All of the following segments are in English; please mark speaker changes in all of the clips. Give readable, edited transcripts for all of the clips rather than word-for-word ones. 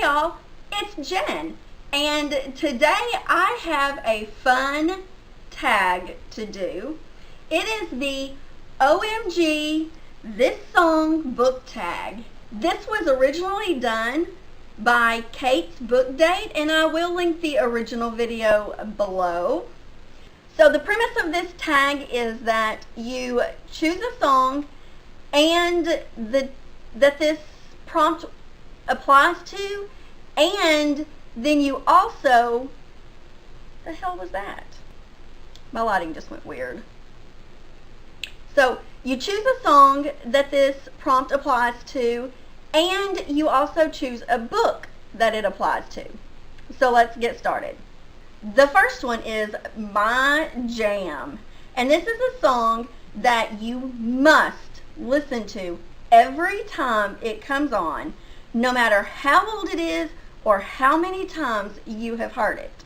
Speaker 1: y'all, it's Jen, and today I have a fun tag to do. It is the OMG This Song book tag. This was originally done by Kate's Book Date, and I will link the original video below. So the premise of this tag is that you choose a song and that this prompt applies to, and then you also, the hell was that? My lighting just went weird. So you choose a song that this prompt applies to, and you also choose a book that it applies to. So let's get started. The first one is My Jam, and this is a song that you must listen to every time it comes on, no matter how old it is or how many times you have heard it.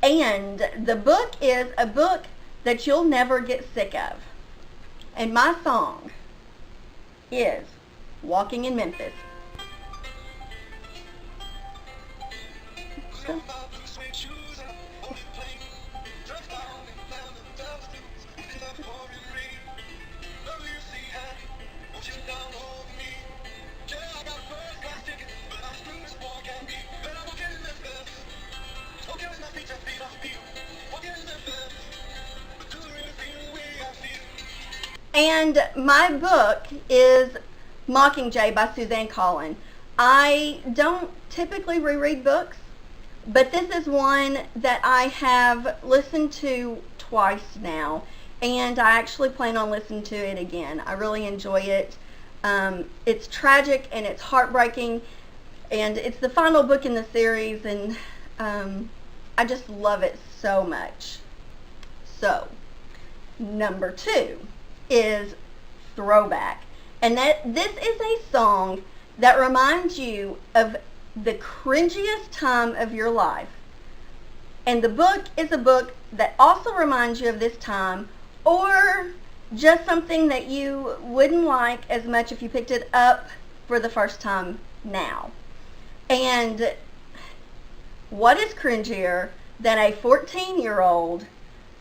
Speaker 1: And the book is a book that you'll never get sick of. And my song is Walking in Memphis. And my book is Mockingjay by Suzanne Collin. I don't typically reread books, but this is one that I have listened to twice now, and I actually plan on listening to it again. I really enjoy it. It's tragic and it's heartbreaking, and it's the final book in the series, and I just love it so much. So, number 2 is Throwback, and this is a song that reminds you of the cringiest time of your life, and the book is a book that also reminds you of this time, or just something that you wouldn't like as much if you picked it up for the first time now. And what is cringier than a 14-year-old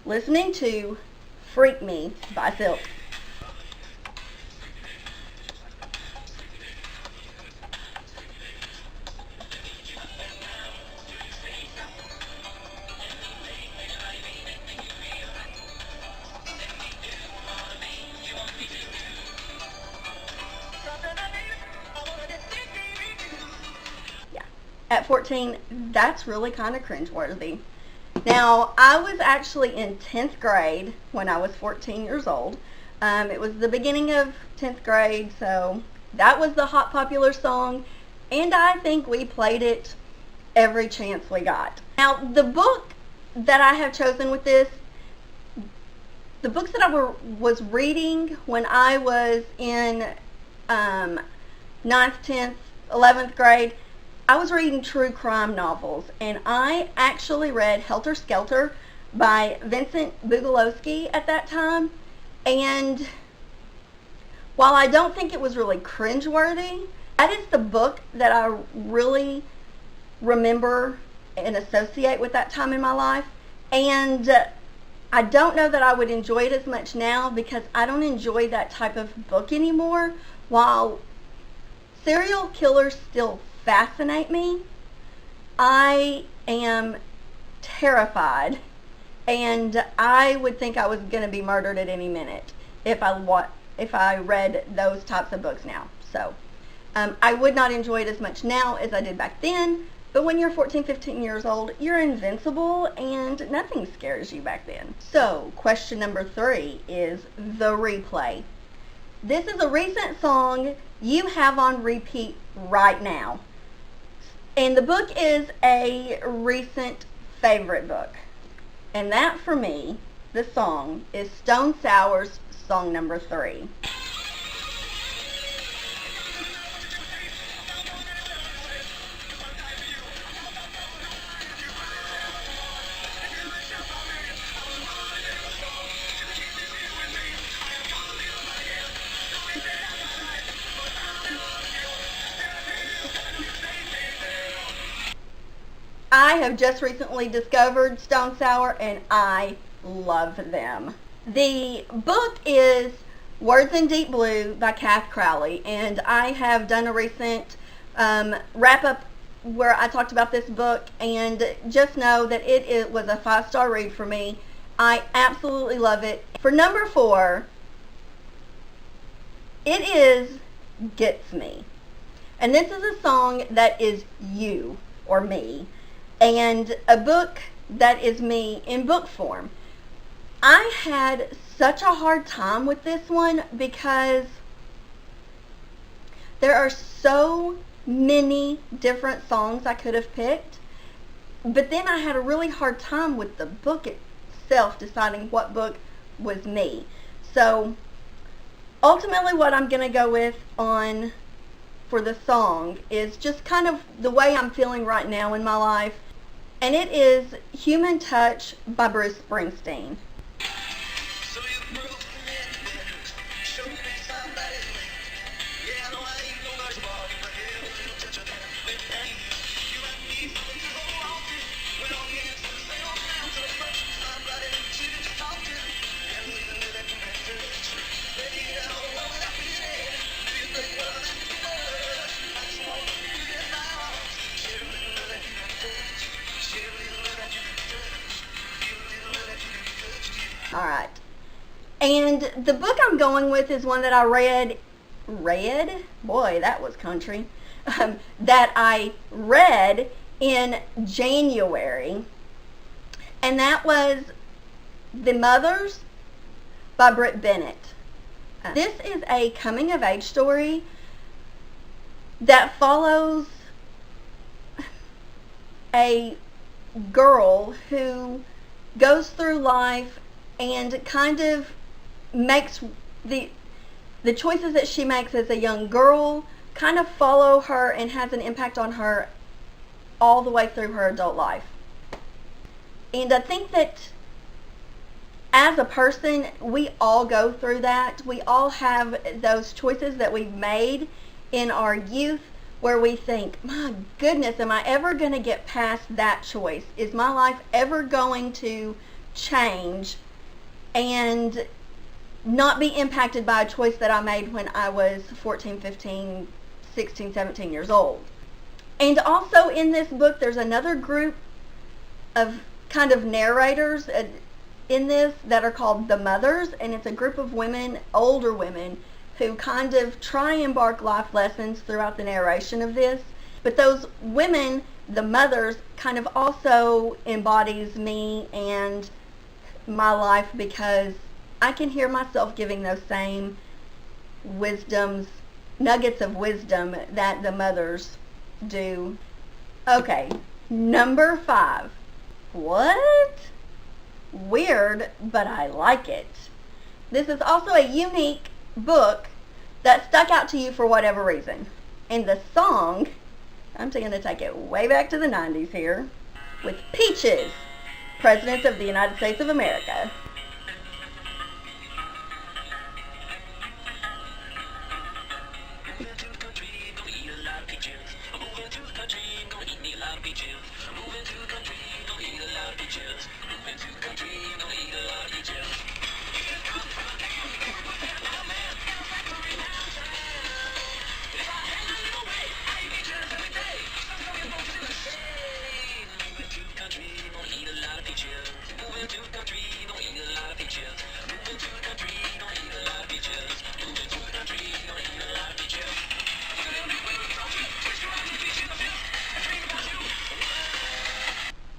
Speaker 1: listening to Freak Me by Silk? At 14, that's really kind of cringeworthy. Now, I was actually in 10th grade when I was 14 years old. It was the beginning of 10th grade, so that was the hot popular song, and I think we played it every chance we got. Now, the book that I have chosen with this, the books that I was reading when I was in 9th, 10th, 11th grade, I was reading true crime novels, and I actually read Helter Skelter by Vincent Buglowski at that time, and while I don't think it was really cringeworthy, that is the book that I really remember and associate with that time in my life, and I don't know that I would enjoy it as much now because I don't enjoy that type of book anymore. While serial killers still fascinate me, I am terrified, and I would think I was going to be murdered at any minute if I read those types of books now. So I would not enjoy it as much now as I did back then, but when you're 14, 15 years old, you're invincible and nothing scares you back then. So question number 3 is The Replay. This is a recent song you have on repeat right now. And the book is a recent favorite book. And that, for me, the song, is Stone Sour's song number 3. I have just recently discovered Stone Sour and I love them. The book is Words in Deep Blue by Kath Crowley, and I have done a recent wrap-up where I talked about this book, and just know that it was a 5-star read for me. I absolutely love it. For number 4, it is Gets Me. And this is a song that is you, or me, and a book that is me in book form. I had such a hard time with this one because there are so many different songs I could have picked, but then I had a really hard time with the book itself, deciding what book was me. So ultimately what I'm going to go with for the song is just kind of the way I'm feeling right now in my life, and it is Human Touch by Bruce Springsteen. Alright, and the book I'm going with is one that I read, boy, that was country, that I read in January, and that was The Mothers by Britt Bennett. This is a coming-of-age story that follows a girl who goes through life and kind of makes the choices that she makes as a young girl kind of follow her and has an impact on her all the way through her adult life. And I think that as a person, we all go through that. We all have those choices that we've made in our youth where we think, my goodness, am I ever going to get past that choice? Is my life ever going to change and not be impacted by a choice that I made when I was 14, 15, 16, 17 years old? And also in this book, there's another group of kind of narrators in this that are called the Mothers, and it's a group of women, older women, who kind of try and embark life lessons throughout the narration of this. But those women, the mothers, kind of also embodies me and my life, because I can hear myself giving those same nuggets of wisdom that the mothers do. Okay, number 5. What? Weird, but I like it. This is also a unique book that stuck out to you for whatever reason. And the song, I'm going to take it way back to the 90s here, with Peaches, Presidents of the United States of America.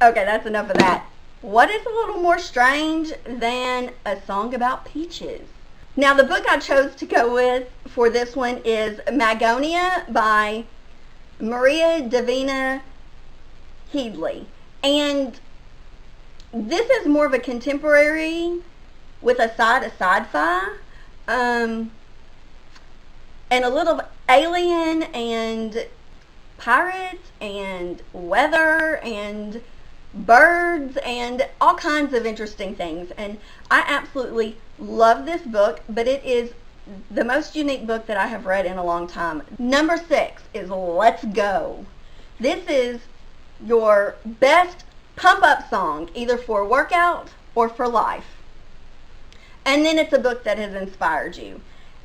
Speaker 1: Okay, that's enough of that. What is a little more strange than a song about peaches? Now, the book I chose to go with for this one is Magonia by Maria Davina Headley. And this is more of a contemporary with a side of sci-fi, and a little alien and pirates and weather and birds and all kinds of interesting things. And I absolutely love this book, but it is the most unique book that I have read in a long time. Number 6 is Let's Go. This is your best pump-up song, either for workout or for life. And then it's a book that has inspired you.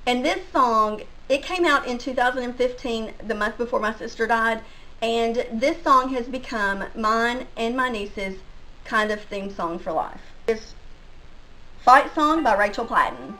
Speaker 1: And this song, it came out in 2015, the month before my sister died, and this song has become mine and my niece's kind of theme song for life. It's Fight Song by Rachel Platten.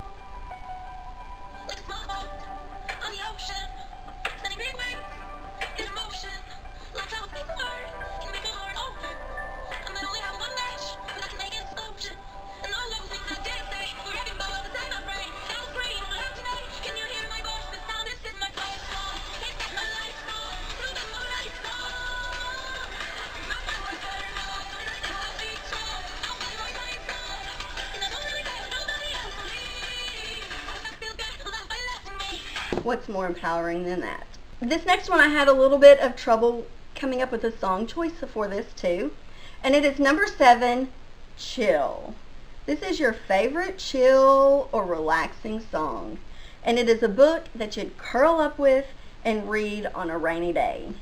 Speaker 1: What's more empowering than that? This next one, I had a little bit of trouble coming up with a song choice for this too. And it is number 7, Chill. This is your favorite chill or relaxing song. And it is a book that you'd curl up with and read on a rainy day.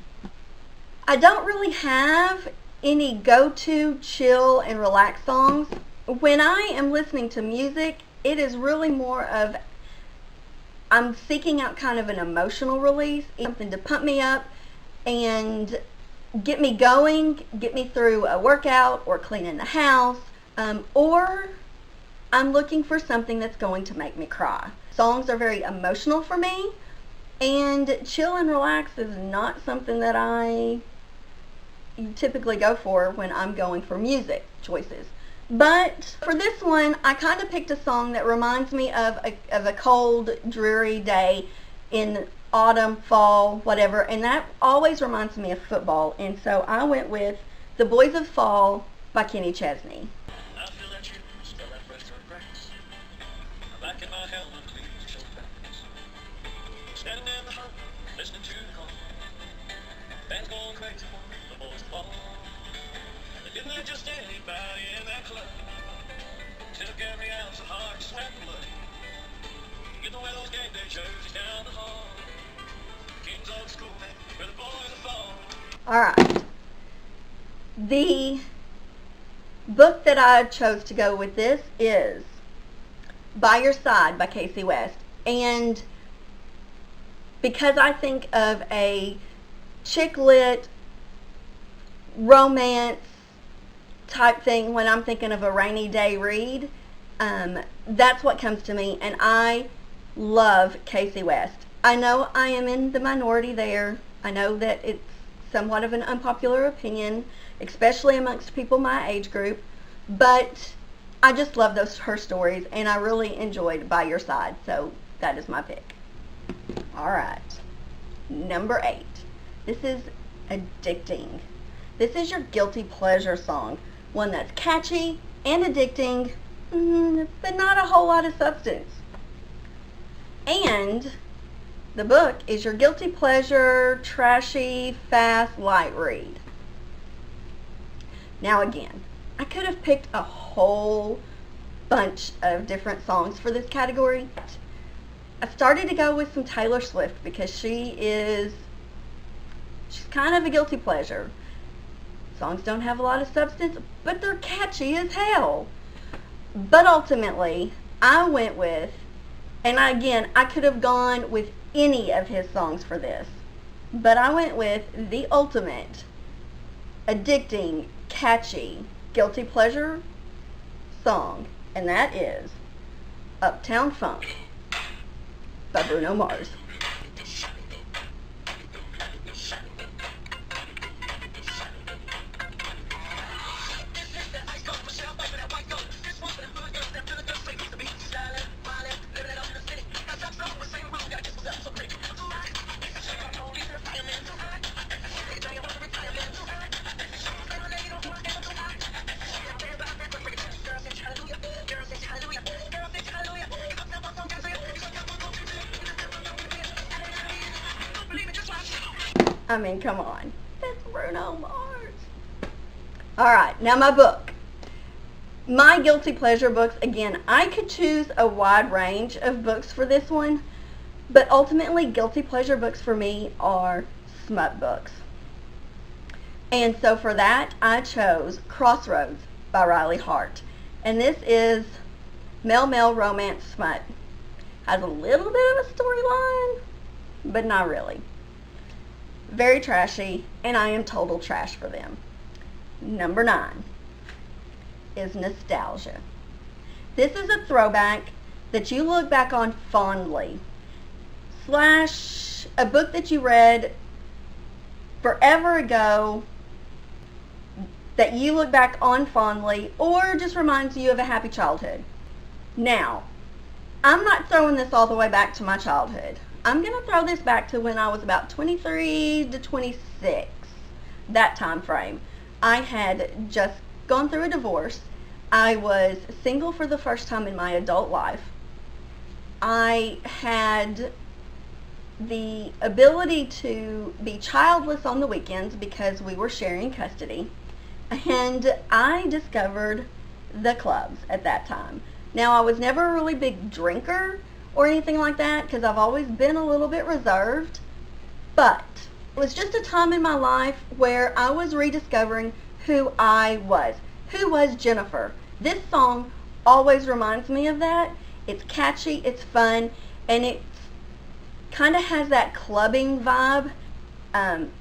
Speaker 1: I don't really have any go-to chill and relax songs. When I am listening to music, it is really more of I'm seeking out kind of an emotional release, something to pump me up and get me going, get me through a workout or cleaning the house, or I'm looking for something that's going to make me cry. Songs are very emotional for me, and chill and relax is not something that I typically go for when I'm going for music choices. But for this one, I kind of picked a song that reminds me of a cold, dreary day in autumn, fall, whatever, and that always reminds me of football. And so I went with The Boys of Fall by Kenny Chesney.
Speaker 2: I feel that you spell that fresh turn practice. I'm back in my helmet, please show practice. Standing in the hut, listening to the call. Band's going crazy for the boys of fall. Didn't let just anybody in that club. Took every ounce of heart, sweat, and blood. Get the way those game day jerseys down the hall. King's old school, man, where the boys are fall.
Speaker 1: Alright. The book that I chose to go with this is By Your Side by Casey West. And because I think of a chick lit romance type thing when I'm thinking of a rainy day read, that's what comes to me, and I love Casey West. I know I am in the minority there. I know that it's somewhat of an unpopular opinion, especially amongst people my age group, but I just love her stories, and I really enjoyed By Your Side, so that is my pick. Alright, number 8. This is Addicting. This is your guilty pleasure song, one that's catchy and addicting, but not a whole lot of substance. And the book is your guilty pleasure, trashy, fast, light read. Now again, I could have picked a whole bunch of different songs for this category. I started to go with some Taylor Swift because she's kind of a guilty pleasure. Songs don't have a lot of substance, but they're catchy as hell. But ultimately, I went with, and I could have gone with any of his songs for this, but I went with the ultimate, addicting, catchy, guilty pleasure song, and that is Uptown Funk by Bruno Mars. I mean, come on. It's Bruno Mars. Alright, now my book. My guilty pleasure books, again, I could choose a wide range of books for this one, but ultimately guilty pleasure books for me are smut books. And so for that, I chose Crossroads by Riley Hart. And this is male romance smut. Has a little bit of a storyline, but not really. Very trashy, and I am total trash for them. Number 9 is Nostalgia. This is a throwback that you look back on fondly, / a book that you read forever ago that you look back on fondly, or just reminds you of a happy childhood. Now, I'm not throwing this all the way back to my childhood. I'm going to throw this back to when I was about 23 to 26, that time frame. I had just gone through a divorce. I was single for the first time in my adult life. I had the ability to be childless on the weekends because we were sharing custody. And I discovered the clubs at that time. Now, I was never a really big drinker or anything like that because I've always been a little bit reserved. But it was just a time in my life where I was rediscovering who I was. Who was Jennifer? This song always reminds me of that. It's catchy, it's fun, and it kind of has that clubbing vibe.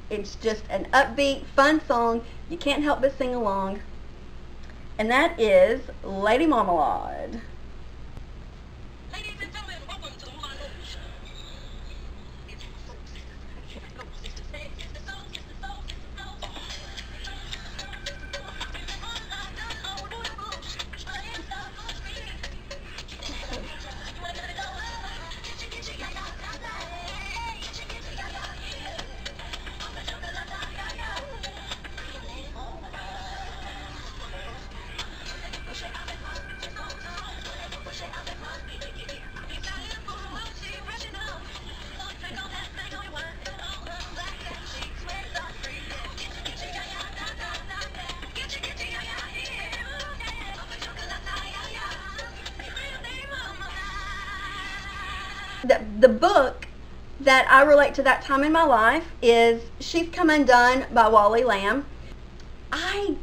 Speaker 1: It's just an upbeat, fun song. You can't help but sing along. And that is Lady Marmalade.
Speaker 2: Ladies and gentlemen, welcome to the Lounge. It's the soul sisters. It's the soul, it's the soul, it's the soul.
Speaker 1: The book that I relate to that time in my life is She's Come Undone by Wally Lamb. I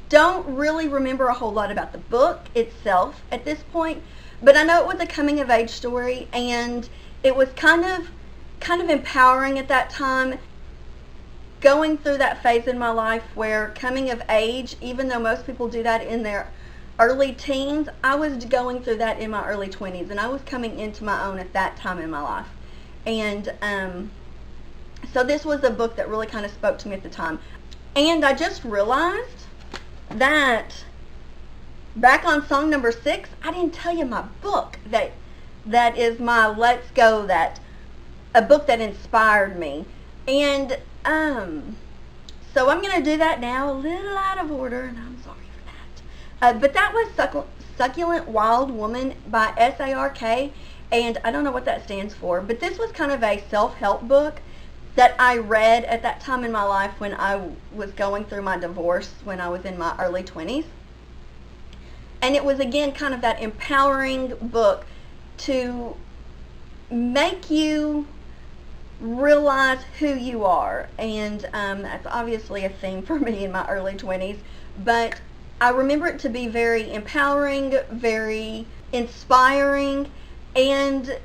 Speaker 1: don't really remember a whole lot about the book itself at this point, but I know it was a coming of age story, and it was kind of empowering at that time, going through that phase in my life where coming of age, even though most people do that in their early teens, I was going through that in my early 20s, and I was coming into my own at that time in my life. And so this was a book that really kind of spoke to me at the time. And I just realized that back on song number 6, I didn't tell you my book that is my Let's Go, that a book that inspired me. And so I'm going to do that now, a little out of order, and I'm sorry for that. But that was Succulent Wild Woman by SARK, and I don't know what that stands for, but this was kind of a self-help book that I read at that time in my life when I was going through my divorce when I was in my early 20s. And it was, again, kind of that empowering book to make you realize who you are. And that's obviously a theme for me in my early 20s. But I remember it to be very empowering, very inspiring, and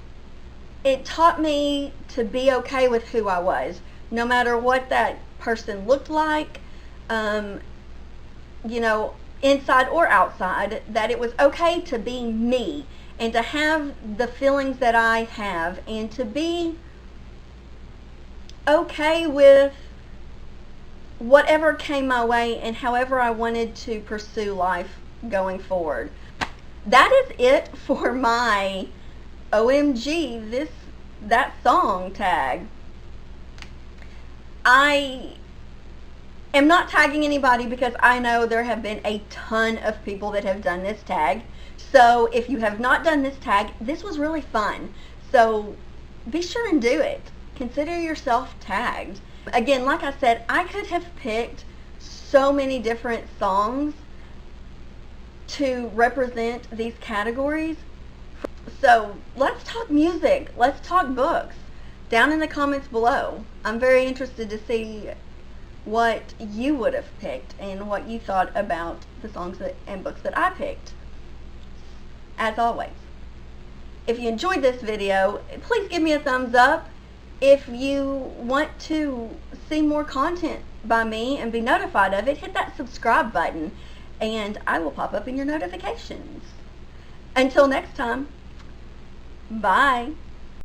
Speaker 1: it taught me to be okay with who I was, no matter what that person looked like, you know, inside or outside, that it was okay to be me and to have the feelings that I have and to be okay with whatever came my way and however I wanted to pursue life going forward. That is it for my OMG, that song tag. I am not tagging anybody because I know there have been a ton of people that have done this tag. So if you have not done this tag, this was really fun. So be sure and do it. Consider yourself tagged. Again, like I said, I could have picked so many different songs to represent these categories. So let's talk music. Let's talk books. Down in the comments below. I'm very interested to see what you would have picked and what you thought about the songs and books that I picked. As always, if you enjoyed this video, please give me a thumbs up. If you want to see more content by me and be notified of it, hit that subscribe button and I will pop up in your notifications. Until next time, bye.